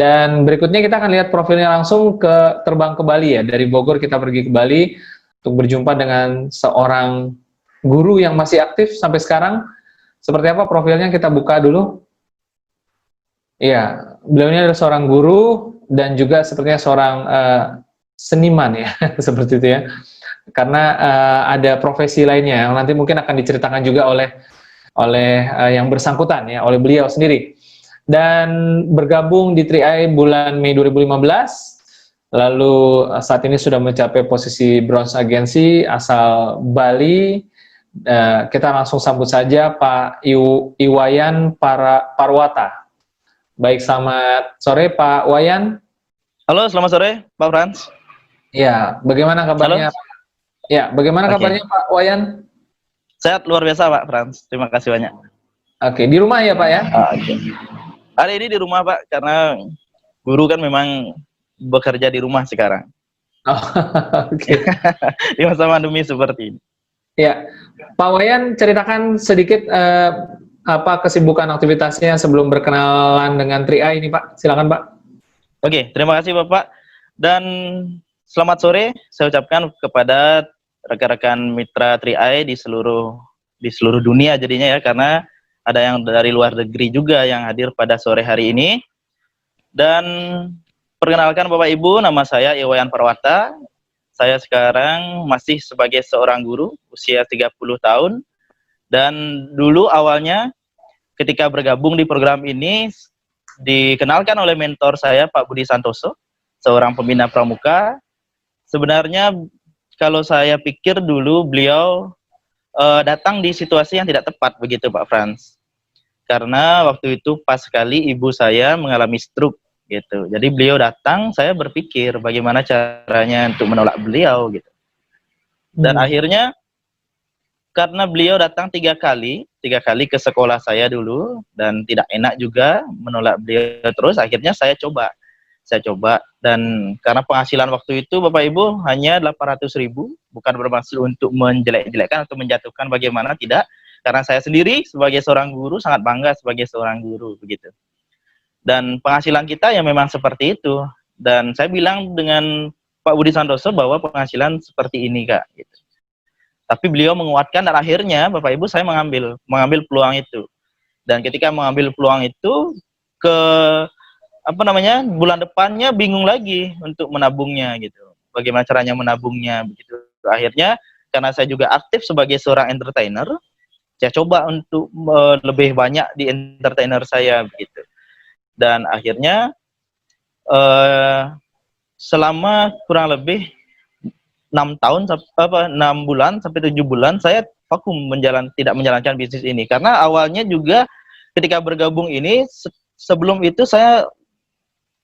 Dan berikutnya kita akan lihat profilnya langsung terbang ke Bali ya. Dari Bogor kita pergi ke Bali untuk berjumpa dengan seorang guru yang masih aktif sampai sekarang. Seperti apa profilnya, kita buka dulu. Iya, beliau ini adalah seorang guru dan juga sepertinya seorang seniman ya, seperti itu ya. Karena ada profesi lainnya yang nanti mungkin akan diceritakan juga oleh yang bersangkutan ya, oleh beliau sendiri. Dan bergabung di Tri-Eye bulan Mei 2015, lalu saat ini sudah mencapai posisi bronze agensi asal Bali. Kita langsung sambut saja Pak Iwayan Parwata. Baik, selamat sore Pak Wayan. Halo, selamat sore Pak Frans. Ya, bagaimana kabarnya? Halo. Ya, bagaimana kabarnya Pak Wayan? Sehat luar biasa Pak Frans, terima kasih banyak. Oke, di rumah ya Pak ya? Oke. Hari ini di rumah Pak, karena guru kan memang bekerja di rumah sekarang. Oh, oke. Di masa pandemi seperti ini. Ya, Pak Wayan, ceritakan sedikit apa kesibukan aktivitasnya sebelum berkenalan dengan Tri-Eye ini Pak. Silakan Pak. Oke, terima kasih Bapak. Dan selamat sore saya ucapkan kepada rekan-rekan mitra Tri-Eye di seluruh dunia jadinya ya, karena ada yang dari luar negeri juga yang hadir pada sore hari ini. Dan perkenalkan Bapak Ibu, nama saya Iwayan Parwata. Saya sekarang masih sebagai seorang guru usia 30 tahun. Dan dulu awalnya ketika bergabung di program ini dikenalkan oleh mentor saya Pak Budi Santoso, seorang pembina pramuka. Sebenarnya kalau saya pikir dulu beliau datang di situasi yang tidak tepat begitu Pak Frans. Karena waktu itu pas sekali ibu saya mengalami stroke gitu. Jadi beliau datang, saya berpikir bagaimana caranya untuk menolak beliau gitu. Dan akhirnya karena beliau datang tiga kali ke sekolah saya dulu dan tidak enak juga menolak beliau terus, akhirnya saya coba dan karena penghasilan waktu itu Bapak Ibu hanya 800.000, bukan bermaksud untuk menjelek-jelekkan atau menjatuhkan, bagaimana tidak, karena saya sendiri sebagai seorang guru sangat bangga sebagai seorang guru begitu. Dan penghasilan kita ya memang seperti itu, dan saya bilang dengan Pak Budi Santoso bahwa penghasilan seperti ini Kak gitu. Tapi beliau menguatkan dan akhirnya Bapak Ibu saya mengambil peluang itu. Dan ketika mengambil peluang itu bulan depannya bingung lagi untuk menabungnya gitu. Bagaimana caranya menabungnya begitu. Akhirnya karena saya juga aktif sebagai seorang entertainer, saya coba untuk lebih banyak di entertainer saya begitu. Dan akhirnya selama kurang lebih 6 bulan sampai 7 bulan saya vakum tidak menjalankan bisnis ini, karena awalnya juga ketika bergabung ini sebelum itu saya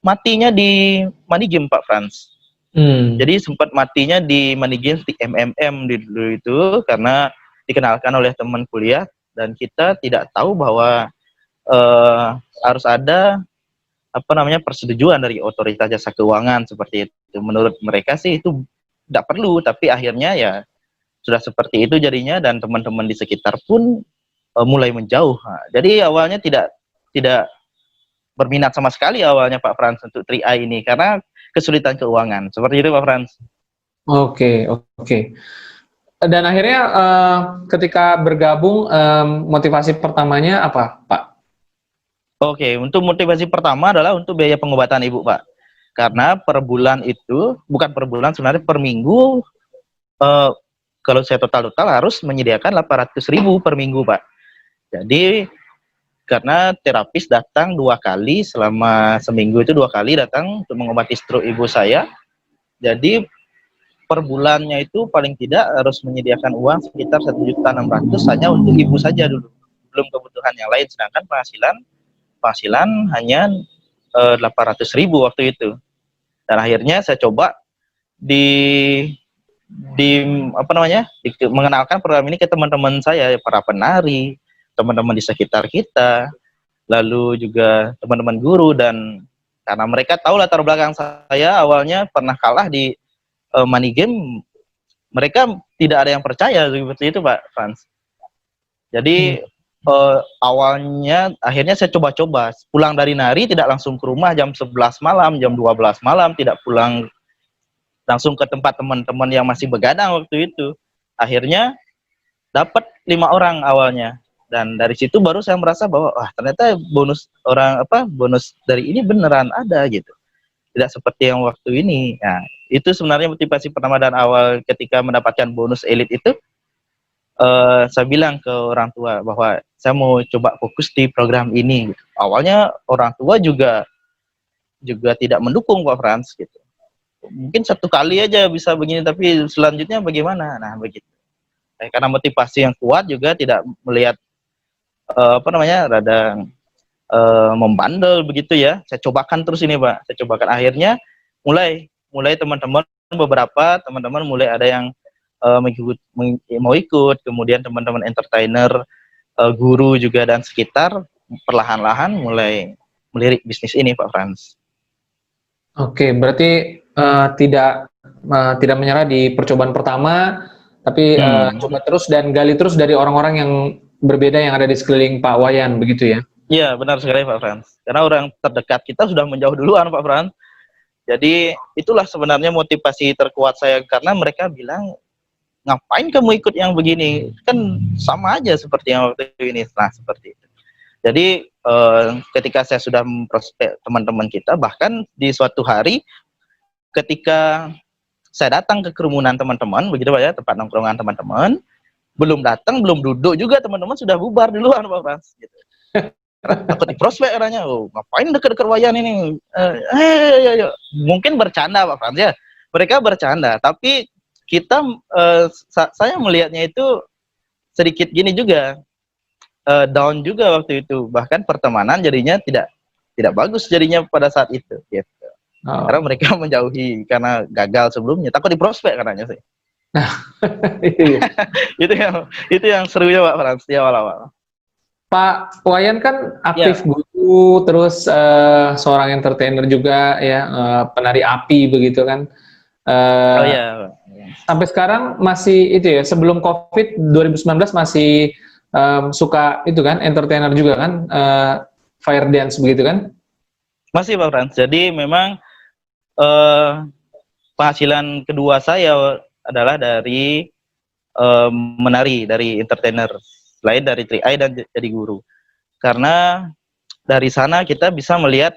matinya di money game Pak Frans. Jadi sempat matinya di money game di MMM dulu itu karena dikenalkan oleh teman kuliah, dan kita tidak tahu bahwa harus ada persetujuan dari otoritas jasa keuangan seperti itu. Menurut mereka sih itu tidak perlu, tapi akhirnya ya sudah seperti itu jadinya, dan teman-teman di sekitar pun mulai menjauh. Nah, jadi awalnya tidak berminat sama sekali awalnya Pak Frans untuk Tri-Eye ini karena kesulitan keuangan. Seperti itu Pak Frans. Oke. Dan akhirnya ketika bergabung, motivasi pertamanya apa Pak? Oke, untuk motivasi pertama adalah untuk biaya pengobatan ibu Pak. Karena per bulan itu, bukan per bulan sebenarnya, per minggu kalau saya total harus menyediakan 800.000 per minggu Pak. Jadi karena terapis datang 2 kali selama seminggu, itu 2 kali datang untuk mengobati stroke ibu saya. Jadi per bulannya itu paling tidak harus menyediakan uang sekitar 1.600.000 hanya untuk ibu saja dulu, belum kebutuhan yang lain. Sedangkan penghasilan hanya 800.000 waktu itu. Dan akhirnya saya coba mengenalkan program ini ke teman-teman saya, para penari, teman-teman di sekitar kita, lalu juga teman-teman guru. Dan karena mereka tahu latar belakang saya awalnya pernah kalah di money game, mereka tidak ada yang percaya seperti itu Pak Frans. Jadi awalnya akhirnya saya coba-coba pulang dari nari tidak langsung ke rumah jam 11 malam, jam 12 malam, tidak pulang langsung ke tempat teman-teman yang masih begadang waktu itu. Akhirnya dapat 5 orang awalnya, dan dari situ baru saya merasa bahwa wah ternyata bonus dari ini beneran ada gitu, tidak seperti yang waktu ini. Nah, itu sebenarnya motivasi pertama dan awal ketika mendapatkan bonus elit itu. Saya bilang ke orang tua bahwa saya mau coba fokus di program ini gitu. Awalnya orang tua juga tidak mendukung Pak Frans gitu. Mungkin 1 kali aja bisa begini, tapi selanjutnya bagaimana? Nah begitu. Karena motivasi yang kuat juga tidak melihat rada membandel begitu ya. Saya cobakan terus ini Pak. Saya cobakan, akhirnya mulai teman-teman, beberapa teman-teman mulai ada yang mau ikut, kemudian teman-teman entertainer, guru juga dan sekitar perlahan-lahan mulai melirik bisnis ini Pak Frans. Oke, berarti tidak menyerah di percobaan pertama, tapi coba terus dan gali terus dari orang-orang yang berbeda yang ada di sekeliling Pak Wayan, begitu ya? Iya, benar sekali Pak Frans. Karena orang terdekat kita sudah menjauh duluan Pak Frans. Jadi itulah sebenarnya motivasi terkuat saya, karena mereka bilang, ngapain kamu ikut yang begini? Kan sama aja seperti yang waktu ini. Nah, seperti itu. Jadi ketika saya sudah memprospek teman-teman kita, bahkan di suatu hari ketika saya datang ke kerumunan teman-teman, begitu Pak ya, tempat nongkrongan teman-teman, belum datang, belum duduk juga teman-teman sudah bubar duluan Pak Frans. Gitu. Takut di prospek katanya, ngapain deket-deket Wayan ini? Mungkin bercanda Pak Frans ya, mereka bercanda, tapi kita saya melihatnya itu sedikit gini juga, down juga waktu itu, bahkan pertemanan jadinya tidak bagus jadinya pada saat itu gitu. Karena mereka menjauhi karena gagal sebelumnya, takut di prospek katanya sih. itu yang serunya Pak Frans di awal-awal. Pak Wayan kan aktif guru, terus seorang entertainer juga ya, penari api begitu kan. Sampai sekarang masih itu ya, sebelum COVID 2019 masih suka itu kan, entertainer juga kan, fire dance begitu kan? Masih Pak Frans. Jadi memang penghasilan kedua saya adalah dari menari, dari entertainer, selain dari Tri-Eye dan jadi guru. Karena dari sana kita bisa melihat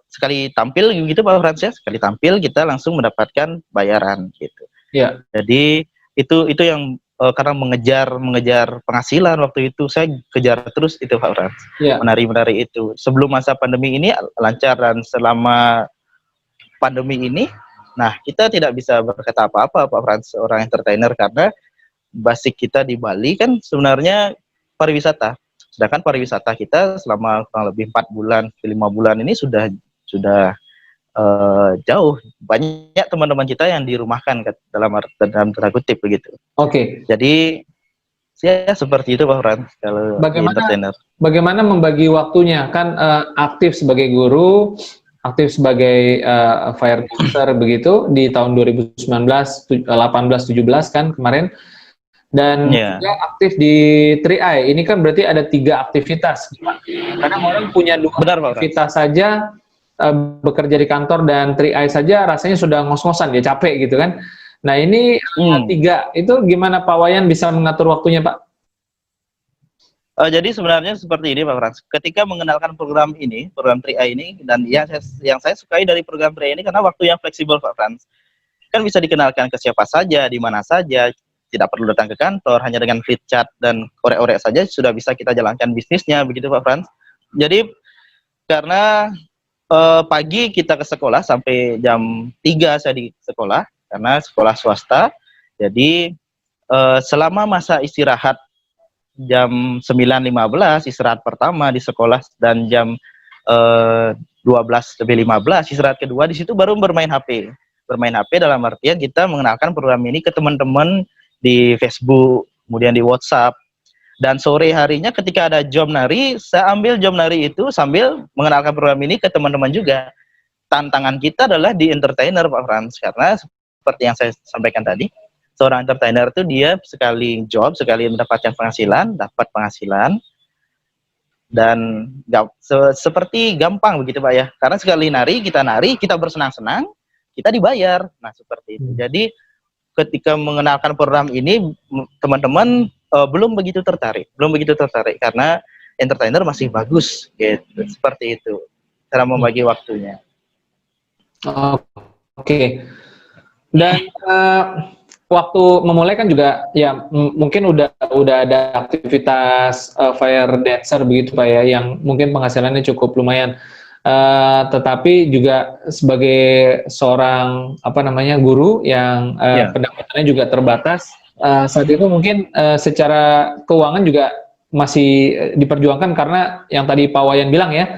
sekali tampil gitu Pak Frans ya, sekali tampil kita langsung mendapatkan bayaran gitu. Iya. Jadi itu yang karena mengejar penghasilan waktu itu, saya kejar terus itu Pak Frans. Menari itu sebelum masa pandemi ini lancar, dan selama pandemi ini, nah kita tidak bisa berkata apa-apa Pak Frans, orang entertainer, karena basic kita di Bali kan sebenarnya pariwisata. Sedangkan pariwisata kita selama kurang lebih 4 bulan, 5 bulan ini sudah jauh. Banyak teman-teman kita yang dirumahkan dalam tanda kutip begitu. Oke. Jadi ya seperti itu Pak Frans kalau entertainer. Bagaimana membagi waktunya? Kan aktif sebagai guru, aktif sebagai fire dancer begitu di tahun 2019, 18, 17 kan kemarin. Dan juga aktif di Tri-Eye. Ini kan berarti ada 3 aktivitas. Karena orang punya 2 aktivitas saja, bekerja di kantor dan Tri-Eye saja rasanya sudah ngos-ngosan, dia capek gitu kan. Nah ini 3, itu gimana Pak Wayan bisa mengatur waktunya Pak? Jadi sebenarnya seperti ini Pak Frans. Ketika mengenalkan program ini, program Tri-Eye ini, dan yang saya sukai dari program Tri-Eye ini karena waktu yang fleksibel Pak Frans. Kan bisa dikenalkan ke siapa saja, di mana saja, tidak perlu datang ke kantor, hanya dengan flip chat dan orek-orek saja sudah bisa kita jalankan bisnisnya, begitu Pak Frans. Jadi karena pagi kita ke sekolah sampai jam 3 saya di sekolah, karena sekolah swasta. Jadi selama masa istirahat jam 9.15 istirahat pertama di sekolah, dan jam 12:15 istirahat kedua, di situ baru bermain HP. Bermain HP dalam artian kita mengenalkan program ini ke teman-teman di Facebook, kemudian di WhatsApp. Dan sore harinya ketika ada job nari, saya ambil job nari itu sambil mengenalkan program ini ke teman-teman juga. Tantangan kita adalah di entertainer Pak Frans, karena seperti yang saya sampaikan tadi, seorang entertainer itu dia sekali job, sekali mendapatkan penghasilan, dapat penghasilan, dan seperti gampang begitu Pak ya, karena sekali nari, kita bersenang-senang, kita dibayar. Nah seperti itu. Jadi ketika mengenalkan program ini, teman-teman belum begitu tertarik karena entertainer masih bagus gitu. Seperti itu cara membagi waktunya. Oke. Dan waktu memulai kan juga ya mungkin udah ada aktivitas fire dancer begitu Pak ya, yang mungkin penghasilannya cukup lumayan. Tetapi juga sebagai seorang guru yang pendapatannya juga terbatas, saat itu mungkin secara keuangan juga masih diperjuangkan karena yang tadi Pak Wayan bilang ya,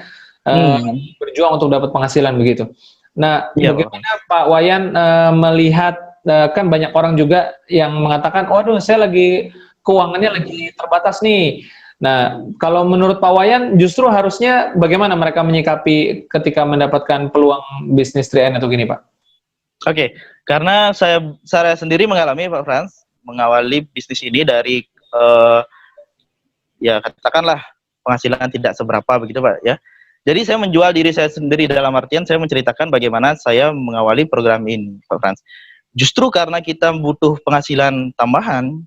berjuang untuk dapat penghasilan begitu. Nah, bagaimana Pak Wayan melihat kan banyak orang juga yang mengatakan, waduh saya keuangannya lagi terbatas nih. Nah, kalau menurut Pak Wayan justru harusnya bagaimana mereka menyikapi ketika mendapatkan peluang bisnis 3N atau gini Pak? Oke, karena saya sendiri mengalami Pak Frans, mengawali bisnis ini dari ya katakanlah penghasilan tidak seberapa begitu Pak ya. Jadi saya menjual diri saya sendiri, dalam artian saya menceritakan bagaimana saya mengawali program ini Pak Frans. Justru karena kita butuh penghasilan tambahan,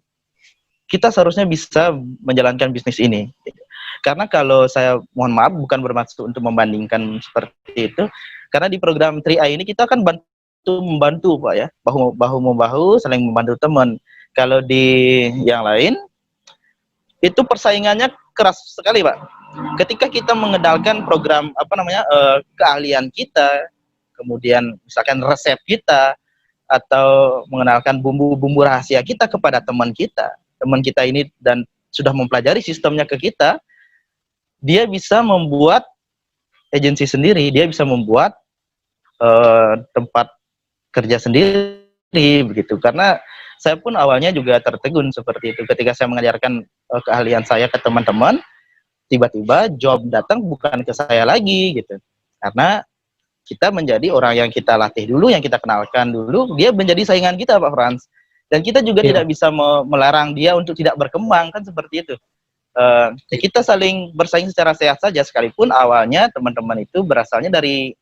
kita seharusnya bisa menjalankan bisnis ini. Karena kalau saya, mohon maaf, bukan bermaksud untuk membandingkan seperti itu, karena di program 3i ini kita kan membantu Pak ya, bahu-membahu, saling membantu teman. Kalau di yang lain, itu persaingannya keras sekali Pak. Ketika kita mengenalkan program keahlian kita, kemudian misalkan resep kita, atau mengenalkan bumbu-bumbu rahasia kita kepada teman kita ini dan sudah mempelajari sistemnya ke kita, dia bisa membuat agensi sendiri, dia bisa membuat tempat kerja sendiri begitu. Karena saya pun awalnya juga tertegun seperti itu ketika saya mengajarkan keahlian saya ke teman-teman, tiba-tiba job datang bukan ke saya lagi gitu. Karena kita menjadi orang yang kita latih dulu, yang kita kenalkan dulu, dia menjadi saingan kita Pak Frans. Dan kita juga tidak bisa melarang dia untuk tidak berkembang, kan seperti itu. Kita saling bersaing secara sehat saja, sekalipun awalnya teman-teman itu berasalnya dari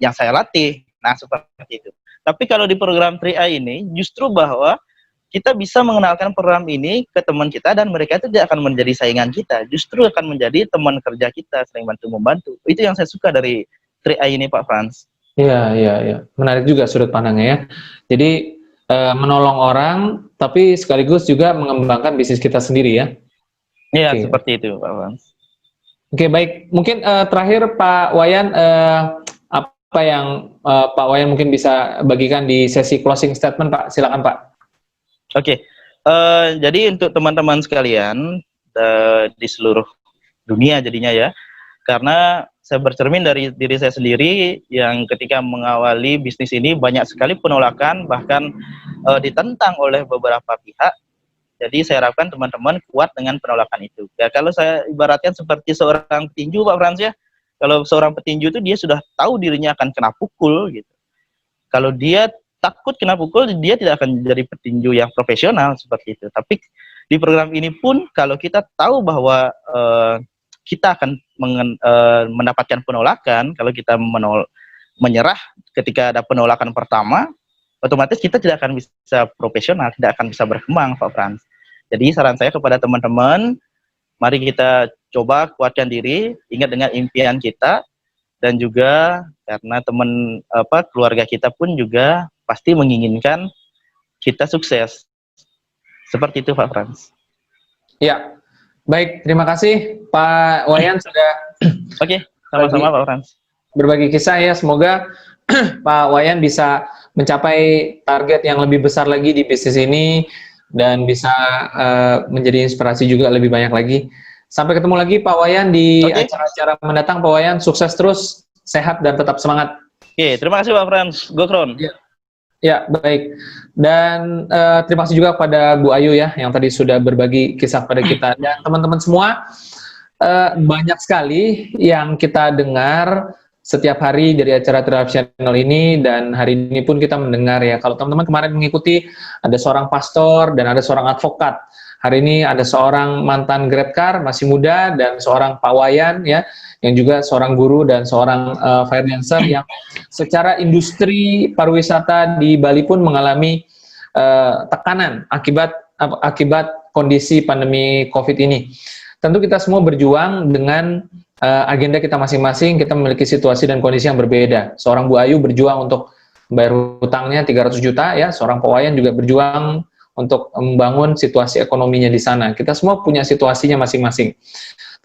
yang saya latih. Nah seperti itu. Tapi kalau di program 3i ini, justru bahwa kita bisa mengenalkan program ini ke teman kita dan mereka itu tidak akan menjadi saingan kita, justru akan menjadi teman kerja kita, saling bantu-membantu. Itu yang saya suka dari 3i ini Pak Frans. Iya. Menarik juga sudut pandangnya ya. Jadi menolong orang, tapi sekaligus juga mengembangkan bisnis kita sendiri ya. Iya, seperti itu Pak Frans. Oke, baik. Mungkin terakhir Pak Wayan, apa yang Pak Wayan mungkin bisa bagikan di sesi closing statement Pak? Silakan Pak. Oke, jadi untuk teman-teman sekalian di seluruh dunia jadinya ya, karena saya bercermin dari diri saya sendiri yang ketika mengawali bisnis ini banyak sekali penolakan, bahkan ditentang oleh beberapa pihak. Jadi saya harapkan teman-teman kuat dengan penolakan itu. Ya, kalau saya ibaratkan seperti seorang petinju Pak Frans ya, kalau seorang petinju itu dia sudah tahu dirinya akan kena pukul gitu. Kalau dia takut kena pukul, dia tidak akan jadi petinju yang profesional seperti itu. Tapi di program ini pun kalau kita tahu bahwa kita akan mendapatkan penolakan, kalau kita menyerah ketika ada penolakan pertama, otomatis kita tidak akan bisa profesional, tidak akan bisa berkembang Pak Frans. Jadi saran saya kepada teman-teman, mari kita coba kuatkan diri, ingat dengan impian kita, dan juga karena keluarga kita pun juga pasti menginginkan kita sukses. Seperti itu Pak Frans. Ya, baik, terima kasih Pak Wayan sudah Oke, sama-sama Pak Frans. Berbagi kisah ya, semoga Pak Wayan bisa mencapai target yang lebih besar lagi di bisnis ini dan bisa menjadi inspirasi juga lebih banyak lagi. Sampai ketemu lagi Pak Wayan di acara-acara mendatang. Pak Wayan, sukses terus, sehat dan tetap semangat. Oke, terima kasih Pak Frans. Gokron. Ya, baik. Dan terima kasih juga kepada Bu Ayu ya, yang tadi sudah berbagi kisah pada kita. Dan teman-teman semua, banyak sekali yang kita dengar setiap hari dari acara Triumph Channel ini, dan hari ini pun kita mendengar ya, kalau teman-teman kemarin mengikuti, ada seorang pastor dan ada seorang advokat. Hari ini ada seorang mantan GrabCar masih muda dan seorang Pak Wayan ya, yang juga seorang guru dan seorang freelancer yang secara industri pariwisata di Bali pun mengalami tekanan akibat kondisi pandemi COVID ini. Tentu kita semua berjuang dengan agenda kita masing-masing, kita memiliki situasi dan kondisi yang berbeda. Seorang Bu Ayu berjuang untuk bayar hutangnya 300 juta ya, seorang Pak Wayan juga berjuang untuk membangun situasi ekonominya di sana. Kita semua punya situasinya masing-masing.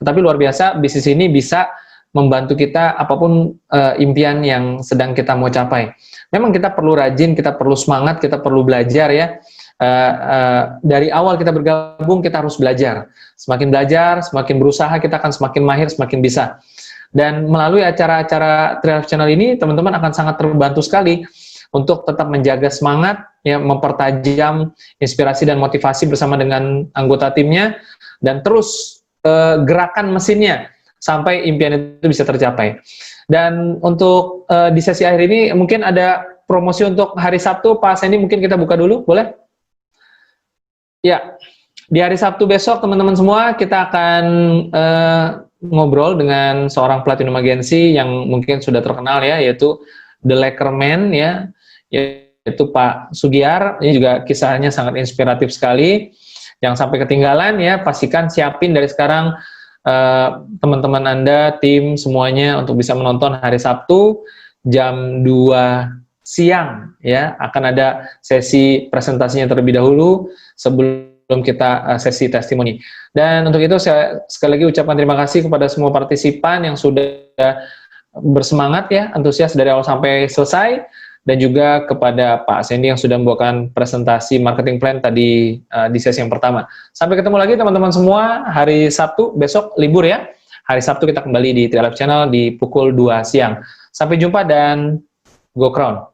Tetapi luar biasa, bisnis ini bisa membantu kita apapun impian yang sedang kita mau capai. Memang kita perlu rajin, kita perlu semangat, kita perlu belajar ya. Dari awal kita bergabung, kita harus belajar. Semakin belajar, semakin berusaha, kita akan semakin mahir, semakin bisa. Dan melalui acara-acara Trialife Channel ini, teman-teman akan sangat terbantu sekali untuk tetap menjaga semangat, ya, mempertajam inspirasi dan motivasi bersama dengan anggota timnya, dan terus gerakan mesinnya sampai impian itu bisa tercapai. Dan untuk di sesi akhir ini mungkin ada promosi untuk hari Sabtu, Pak Sandy, mungkin kita buka dulu, boleh? Ya, di hari Sabtu besok teman-teman semua kita akan ngobrol dengan seorang platinum agensi yang mungkin sudah terkenal ya, yaitu The Lakerman ya, yaitu Pak Sugiar. Ini juga kisahnya sangat inspiratif sekali. Jangan sampai ketinggalan ya, pastikan siapin dari sekarang teman-teman Anda, tim semuanya untuk bisa menonton hari Sabtu jam 2 siang ya. Akan ada sesi presentasinya terlebih dahulu sebelum kita sesi testimoni. Dan untuk itu saya sekali lagi ucapkan terima kasih kepada semua partisipan yang sudah bersemangat ya, antusias dari awal sampai selesai, dan juga kepada Pak Sandy yang sudah membawakan presentasi marketing plan tadi di sesi yang pertama. Sampai ketemu lagi teman-teman semua hari Sabtu, besok libur ya. Hari Sabtu kita kembali di Trialife Channel di pukul 2 siang. Sampai jumpa dan go Crown!